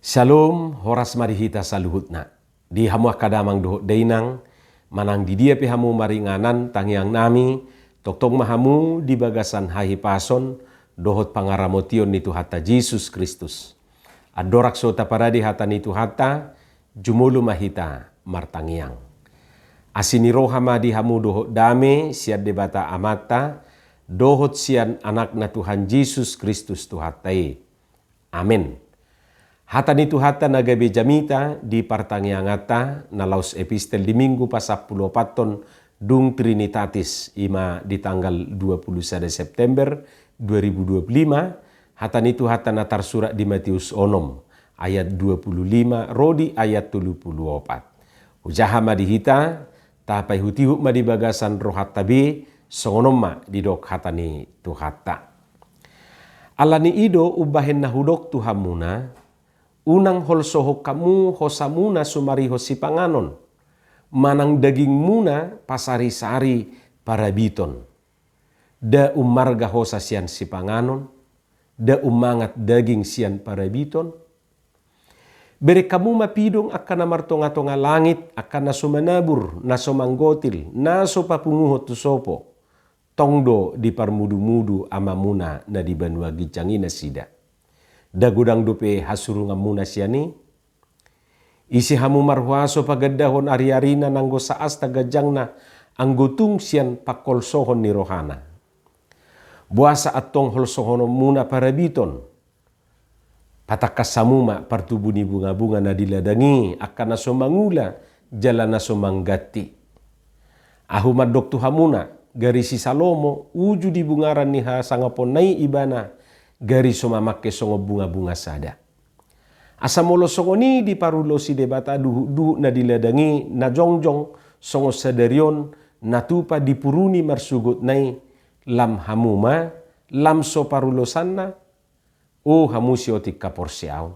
Shalom, horas marihita saluhutna. Di hamu akadamang dohot dainang, manang di dia pihamu maringanan tangyang nami, toktong mahamu di bagasan hahi pason, dohot pangaramotion nitu hata Jesus Kristus. Adorak sota paradi hata nitu hata, jumulu mahita martangiang. Asini rohama di hamu dohot dame, siad debata amata, dohot sian anak na Tuhan Jesus Kristus tuhatai. Amin. Hata nitu hata nagabe jamita di partangiangata na laus epistel di minggu pasappulo paton dung Trinitatis ima di tanggal 21 September 2025. Hata nitu hata natar surat di Matius onom ayat 25 rodi ayat 34. Ujaha madihita tapai hutihu madi bagasan rohat tabi songonoma di dok hata ni tu hata. Alani ido ubahen nahudok tuhamuna unang holsoho kamu hosamuna sumari hosipanganon. Manang daging muna pasari-sari parabiton. Da umarga hosa sian sipanganon. Da umangat daging sian parabiton. Bere kamu mapidong akan namartonga-tonga langit akan nasumanabur, nasomanggotil, naso papunguho tusopo. Tongdo di parmudu-mudu amamuna na di banua gicangina sida. Dagudang dupe hasurungan muna siani. Isi hamu marhuaso pagadahon ari-arina nanggo saas tagajangna anggutung sian pakolsohon ni rohana. Buasa atong holsohon muna parabiton. Patakas samuma partubuni bunga-bunga na diladangi akan nasomangula jalan nasomanggati. Ahu madok tuhamuna gari si Salomo uju di bungaran niha sangapon nai ibana gari somamake songo bunga-bunga sada. Asamolo songo ni di parulo si debata duhu na diladangi na jongjong songo sadarion natupa dipuruni marsugot nai lam hamuma lam so parulo sanna o hamusi otik kaporsiaw.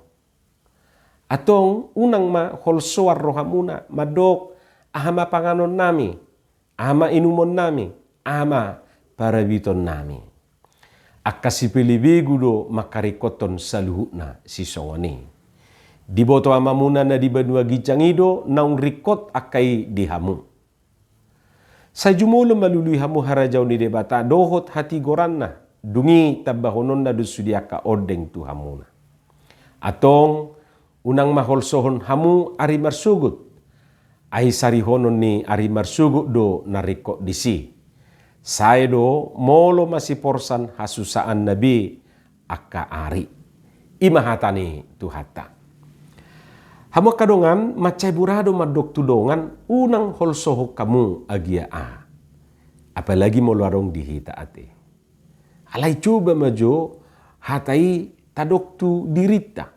Atong unang ma holsoar rohamuna madok ahama panganon nami, ahama inumon nami, ahama parabiton nami. Akasipilibigu do makarikoton saluhutna si songoni. Diboto amamuna na di banua gicangido naung rikot akai dihamu. Sa jumulo malului hamu harajaw ni debata dohot hati goranna dungi tabahonon na dusudiaka odeng tu hamuna. Atong unang maholsohon hamu ari marsugut. Ay sarihonon ni ari marsugut do narikot disi. Saedo molo masiporsan hasusaan nabi akka ari. Imahatani tuhata. Hamu kadongan macay burado madok tudongan unang holsoho kamu agia a. Apalagi molo arong dihita ate. Alay coba majo hatai tadok tu dirita.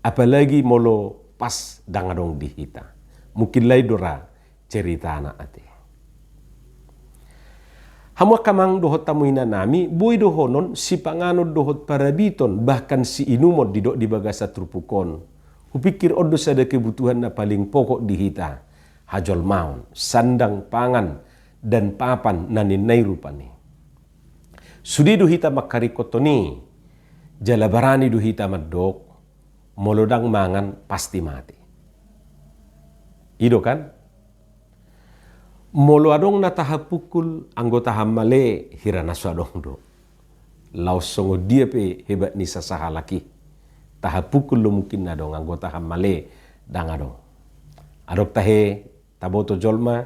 Apalagi molo pas dangadong dihita. Mungkin lay dora cerita na ate. Hamu kamang dohot tamuina nami, boy dohonon si panganod dohot parabiton, bahkan si inumod didok di bagasa trupukon. Hupikir odo sada kebutuhan na paling pokok dihita, hajol maun, sandang pangan, dan papan na ninay rupani. Sudi duhita makarikotoni, jalabarani duhita madok, molodang mangan pasti mati. Ido kan? Molo adong natahapukul anggota hamale hiranaso adong do. Laos songo dia pe hebat ni sasahalaki. Tahapukul lo mungkin adong anggota hamale dang adong. Adok tahe taboto jolma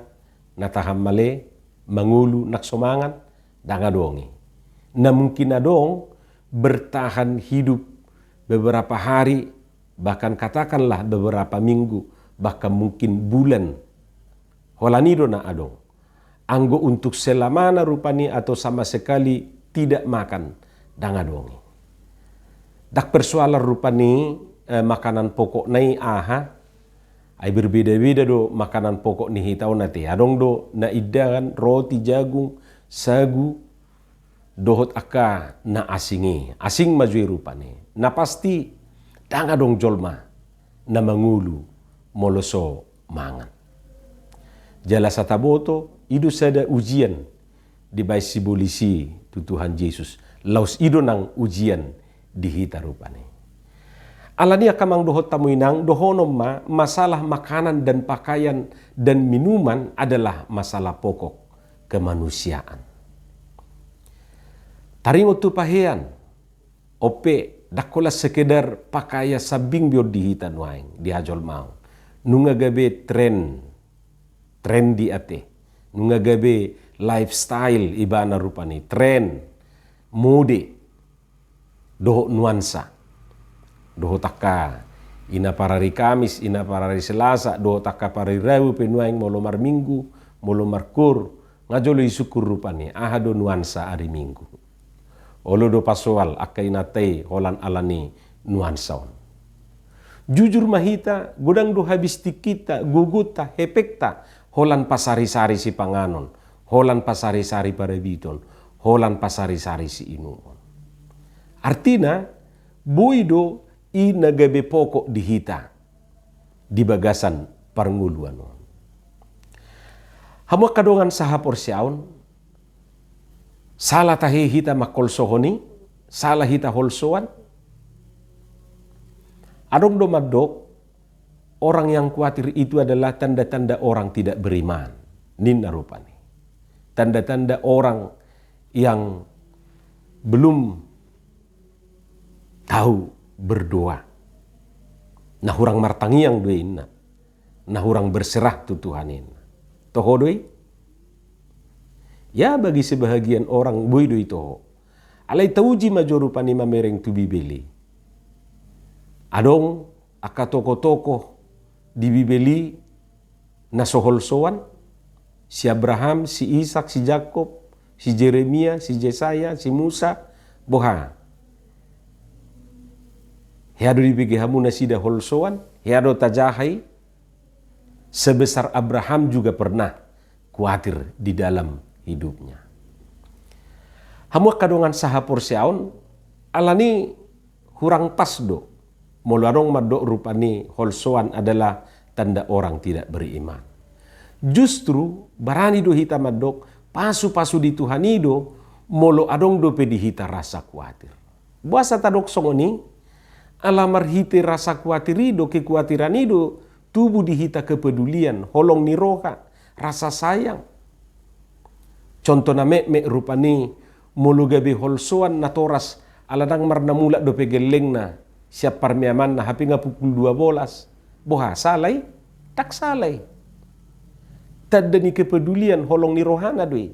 natahamale mangulu naksomangan dang adongi. Na mungkin adong bertahan hidup beberapa hari, bahkan katakanlah beberapa minggu, bahkan mungkin bulan. Holanido na adong. Anggo untuk selamana rupani atau sama sekali tidak makan dangadongi. Dak persoalan rupani makanan pokok nai aha. Ay berbeda-beda do makanan pokok ni hitau nate. Adong do na idagan roti jagung sagu dohot aka na asingi. Asing majui rupani. Na pasti dangadong jolma na mangulu moloso mangan. Jala sa taboto, ido sada ujian di bay sibolisi tu Tuhan Yesus. Laus ido nang ujian dihita rupane. Alania kamang dohot tamuinang dohonom masalah makanan dan pakaian dan minuman adalah masalah pokok kemanusiaan. Taringo tu pahean ope dakola sekedar pakaya sabing biod dihitan waing di hajol mau. Nunga gabe tren di ate. Nunga gabe lifestyle ibana rupani tren mode doho nuansa. Doho taka ina parari Kamis, ina parari Selasa, doho taka parari Rabu penuaing molomar Minggu, molomar kur, ngajolo isukur rupani, ahado nuansa hari Minggu. Olo do pasoal aka inatei holan alani nuansaon. Jujur mahita, godang do habis tikita, guguta, hepekta, holan pasari-sari si panganon, holan pasari-sari parabiton, holan pasari-sari si inuon. Artina, boido i nagabe pokok dihita di bagasan parnguluan. Hamo kadongan saha porsiaon salah tahi hita makolsohoni, salah hita holsoan. Adong do madok, orang yang khawatir itu adalah tanda-tanda orang tidak beriman. Ninna rupani. Tanda-tanda orang yang belum tahu berdoa. Nah hurang martangiang doin nah hurang berserah tu Tuhanin. Toho doi? Ya bagi sebahagian orang boi doi toho. Alai tauji majorupani mamereng tu bibeli. Adong aka toko-toko di bibeli na soholsoan si Abraham, si Ishak, si Jakob, si Jeremia, si Yesaya, si Musa, boha. Heado dibigi hamuna sida holsoan, heado tajahai, sebesar Abraham juga pernah khawatir di dalam hidupnya. Hamu kadongan saha porsiaon, alani hurang pas do, molarong madok rupani holsoan adalah tanda orang tidak beriman. Justru barani do hita madok, pasu-pasu di Tuhan ido, molo adong do pedi hita rasa khawatir. Buasa tadok songoni, alamar hite rasa khawatir ido, kekhawatiran ido, tubuh dihita kepedulian, holong niroha, rasa sayang. Contoh na me rupani, mulu gabi holsoan na toras, aladang marna mula do pegeleng na, siap parmiaman na hapi nga pukul 12. Boha, salay? Tak salay. Tadda ni kepedulian, holong nirohana doi.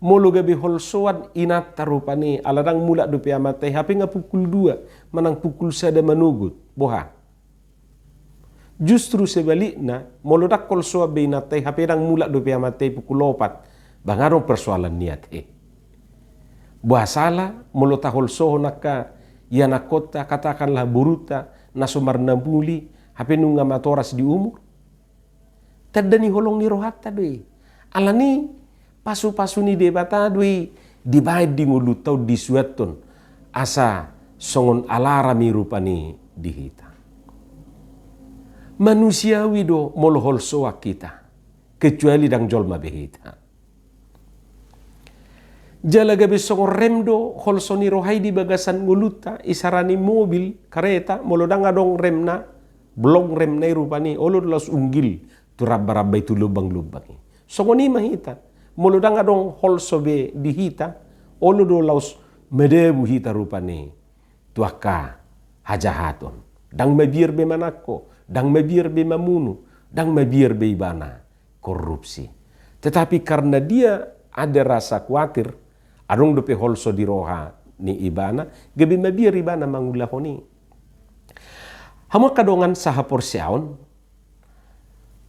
Molo gabi holsoan inat tarupani aladang mula do pe amatay hapi nga pukul 2 manang pukul 1 manugut. Boha. Justru sebaliknya molo dak kolsoa be inatay hapi dang mula do pe amatay pukul 4 bangarong persoalan niat Boha salah molo ta holsoho nakka ya nakota katakanlah buruta nasumarna buli hapi nunga matoras di umur. Tadani holong ni rohata doi. Alani pasu-pasu ni debata dui dibayad di ngulutau di suaton asa songon alara mirupani dihita. Manusiawi do molohol soa kita kecuali dang jolma behita. Jalaga besong remdo holsoni rohai di bagasan nguluta isarani mobil kereta molodang adong remna blong remna rupani olod los unggil tu rabba-rabba itu lubang-lubang. Songoni mahita molodang adong holsobe dihita olodo laus medebu hita rupani tuaka hajahaton dang mabir be manako dang mabir be mamunu dang mabir be ibana korupsi. Tetapi karena dia ada rasa khawatir adong dope holso di roha ni ibana gabi mabir ibana mangulahoni. Hamo kadongan saha porsiaon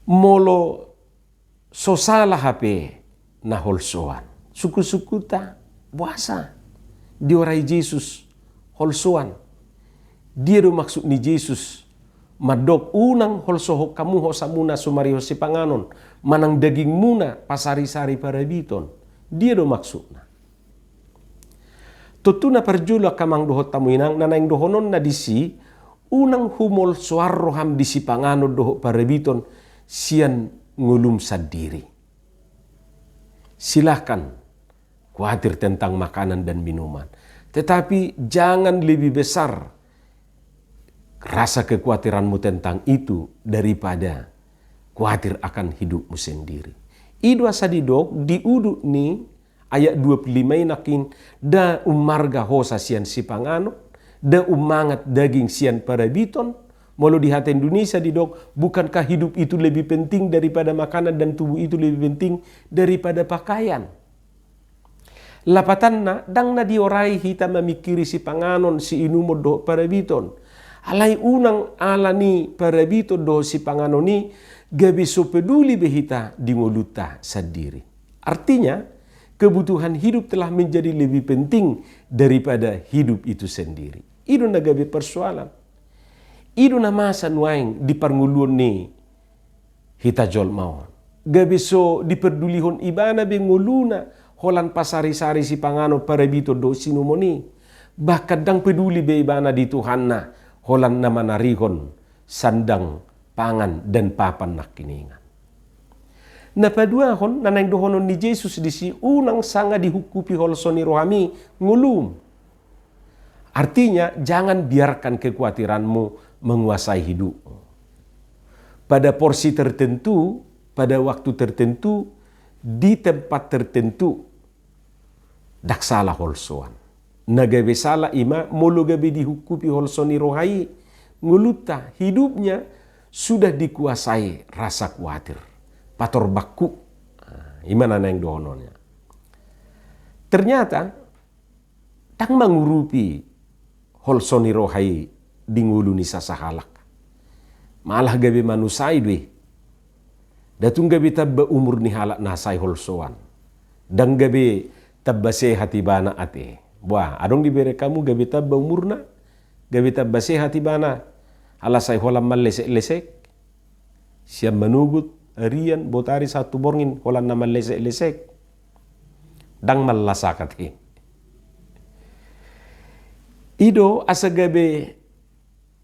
molo sosala hape na holsoan. Suku-suku ta puasa. Diorai Yesus holsoan. Dia do maksud ni Yesus madok unang holsoho kamu ho samuna sumari ho si panganon. Manang daging muna pasari-sari parabiton. Dia do maksudna. Tutuna perjula kamang dohot tamuinang nanaing dohonon na disi unang humol suarroham disi panganon dohot parabiton sian ngulum sadiri. Silahkan khawatir tentang makanan dan minuman. Tetapi jangan lebih besar rasa kekhawatiranmu tentang itu daripada khawatir akan hidupmu sendiri. Idu asa didok diuduk ni ayat 25 nakin da umarga hosa sian sipangano, da umangat daging sian parabiton. Molo di hati Indonesia didok, bukankah hidup itu lebih penting daripada makanan dan tubuh itu lebih penting daripada pakaian? Lapatanna dang na diorai hita memikiri si panganon si inumo do parabiton. Alai unang alani parabiton do si panganon ni gabi so peduli behita di ngoluta sendiri. Artinya kebutuhan hidup telah menjadi lebih penting daripada hidup itu sendiri. Itu na gabi persoalan. Itu na masa nuaing di parngulun ni hita jol maon. Gabi so diperdulihon ibana be nguluna holan pasari-sari si pangano parabito do sinumoni. Bahkan dang peduli be ibana di Tuhan na holan na manarihon sandang pangan dan papan nakiningan. Napaduahon nanang dohonon ni Jesus di si unang sanga dihukupi holsoni rohami ngulum. Artinya jangan biarkan kekhawatiranmu menguasai hidup. Pada porsi tertentu, pada waktu tertentu, di tempat tertentu, dak salah holsoan. Nagabe salah ima, molo gabe dihukupi holsoni rohai, nguluta hidupnya sudah dikuasai rasa khawatir. Pator baku, imana yang dohononnya. Ternyata, tak mengurupi holsoni rohai dingulu ni sasahalak. Malah gabi manusai dwe. Datung gabi tabba umur ni halak nasai holsoan. Dan gabi tabba sehati bana ate. Wah, adong diberi kamu gabi tabba umurna. Gabi tabba sehati bana. Alasai holam mal lesek-lesek. Siap menugut arian botari satu borngin holan nama lesek-lesek. Dang malasakat he. Ido asa gabe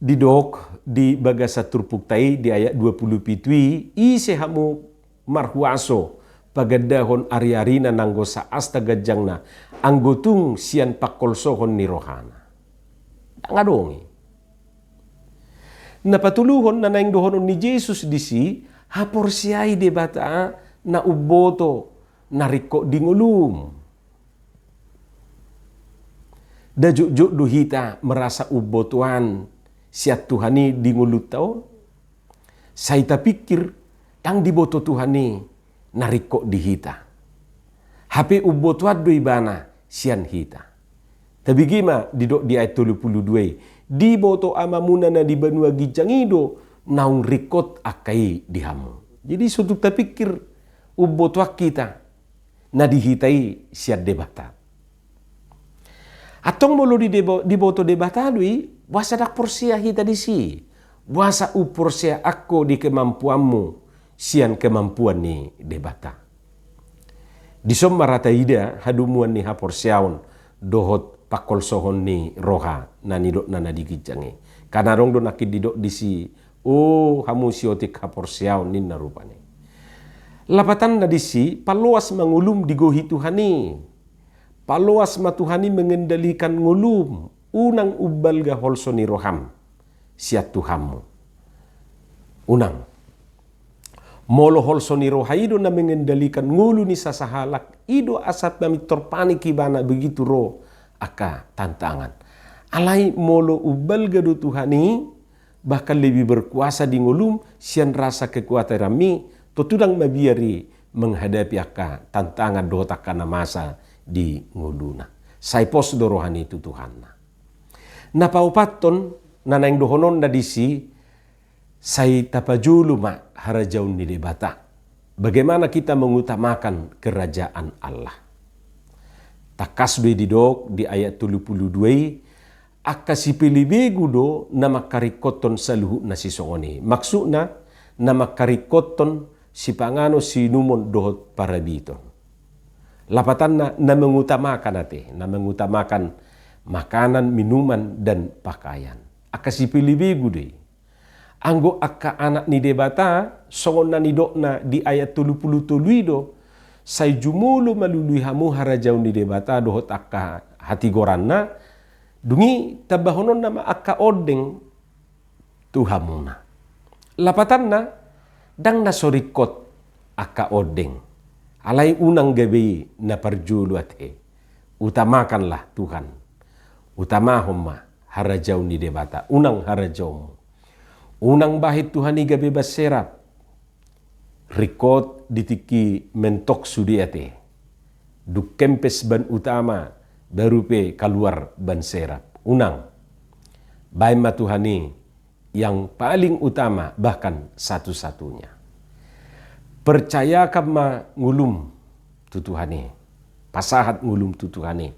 didok di bagasa turpuk tai di ayat 20 pitui ise hamu marhuaso pagadahon ari-arina nanggo sa asta gajangna anggotung sian pakolsohon ni rohana. Ngadongi. Napatuluhon na naing dohonon ni Jesus disi hapor siay debata na uboto nariko dingulum. Dajuk-juk duhita merasa ubotuan siat Tuhani di ngulut taon. Saya pikir tang diboto Tuhani nariko dihita. HP ubotuat do ibana sian hita. Tapi gima didok di ayat 32. Diboto amamuna na di banua gijangido naung rikot akai dihamu. Jadi suatu terpikir ubotuak kita na dihitai siat debata. Atong molo diboto debatadui, wasa dak porsia hita disi. Wasa uporsia aku di kemampuanmu, sian kemampuan ni debata. Di sommarata ida hadumuan ni haporsiaon dohot pakol sohon ni roha nanidok nana digijangi. Karena rong do nakid didok disi, oh hamu siotik haporsiaon ni narupane. Lapatan na disi, paluas mangulum digohi Tuhani. Paluas matuhani mengendalikan ngulum unang ubal ga holsoni roham siat Tuhanmu. Unang molo holsoni rohaido na mengendalikan ngulu ni sasahalak ido asap nami torpani kibana begitu ro aka tantangan. Alai molo ubal ga do Tuhani bahkan lebih berkuasa di ngulum sian rasa kekuatan rami tutudang mabiari menghadapi aka tantangan do takana masa di nguluna. Sai pos do rohani itu Tuhan. Na paupaton nanang dohonon na disi sai tapajulu ma harajaun ni debata. Bagaimana kita mengutamakan kerajaan Allah. Takasbe didok di ayat 32 akasipilibegu do nama karikoton saluhu na sisongoni. Maksudna nama karikoton si pangano sinumon dohot parabiton. Lapatan na mengutamakan na mengutamakan makanan, minuman, dan pakaian. Akasipilibegu deh. Anggo akka anak ni debata, songon na nidok na di ayat 30 do, say jumulo malului hamu harajaw ni debata dohot akka hati goranna, dungi tabahonon nama akka odeng Tuhamuna. Lapatanna dang nasorikot aka odeng. Alai unang gabi na parjulu ate. Utamakanlah Tuhan. Utamahom harajau ni debata. Unang harajau. Unang bahit Tuhan iga bebas serap. Rikot ditiki mentok sudiate. Duk kempes ban utama barupe keluar ban serap. Unang. Baima Tuhani yang paling utama bahkan satu-satunya. Percaya kama ngulum tu Tuhani. Pasahat ngulum tu Tuhani.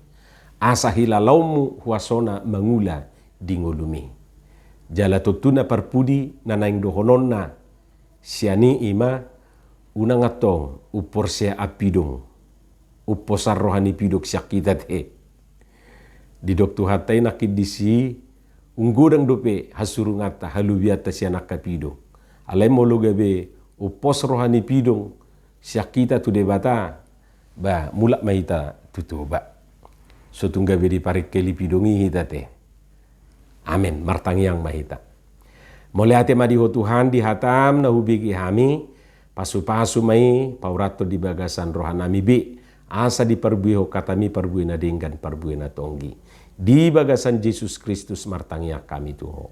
Asa hilalaumu huasona mangula di ngulumi. Jala tutuna parpudi nanaing dohononna siani ima unang atong upor sia apidong. Uposar rohani pidok syakitat he. Di dok tuhatai nakidisi unggurang dope hasurungata halubiata sia nakapido. Alai molo gabe upos rohani pidong syakita tu debata ba mulak mahita tutuba. So tunggabe di parik keli pidongi hitate. Amin, martangyang mahita. Mulai ate madiho Tuhan di hatam na hubigi hami, pasu-pasu mai paurato di bagasan rohanami bi, asa di perbuiho katami perbuina dinggan perbuina tonggi. Di bagasan Yesus Kristus martangya kami tuho.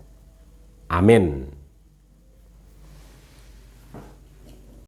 Amin.